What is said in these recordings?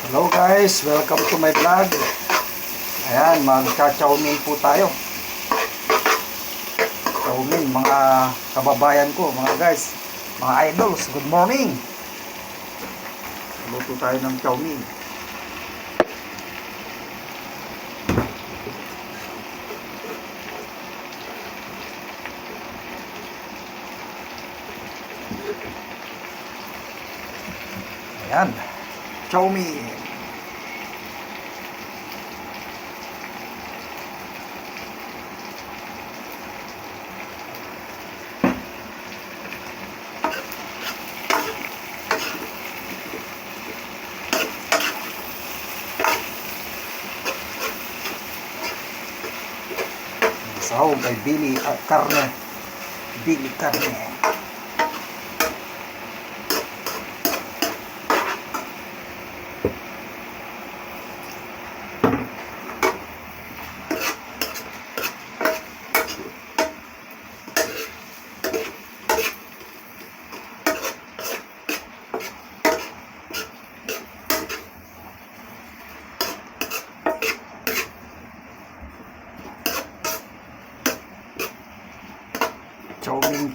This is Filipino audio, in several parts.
Hello guys, welcome to my vlog. Ayan, magka-chowmin po tayo. Chowmin, mga kababayan ko, mga guys, mga idols, good morning. Luto tayo ng chowmin. Ayan, chowmin. Sahog ay Billy Carne. Billy Carne.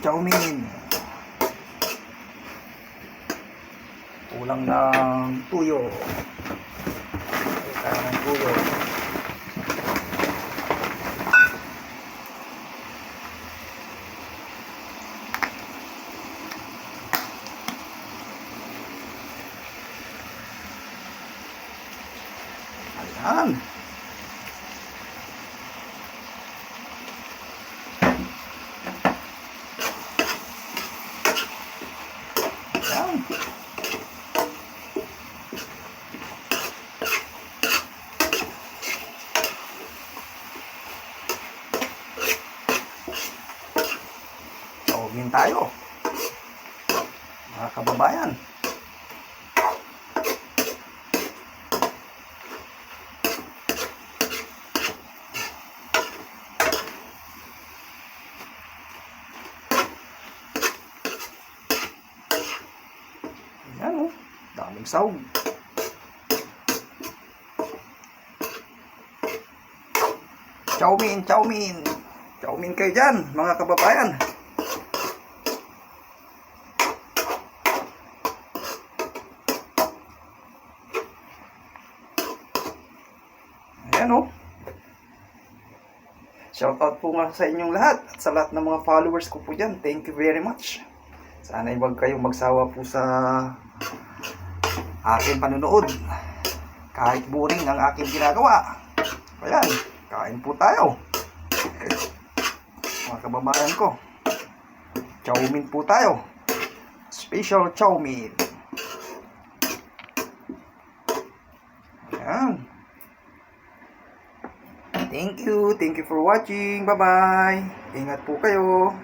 Chowmin. Kulang ng tuyo. Kulang ng tuyo. Ayan. Chowmin tayo, mga kababayan. Ayan o, daming sahog. Chowmin kayo dyan, mga kababayan. Ayan o. Shoutout po nga sa inyong lahat at sa lahat ng mga followers ko po dyan. Thank you very much. Sana huwag kayong magsawa po sa aking panunood. Kahit boring ang aking ginagawa. Ayan, kain po tayo. Mga kababayan ko, chowmin po tayo. Special chowmin. Ayan. Thank you for watching. Bye bye. Ingat po kayo.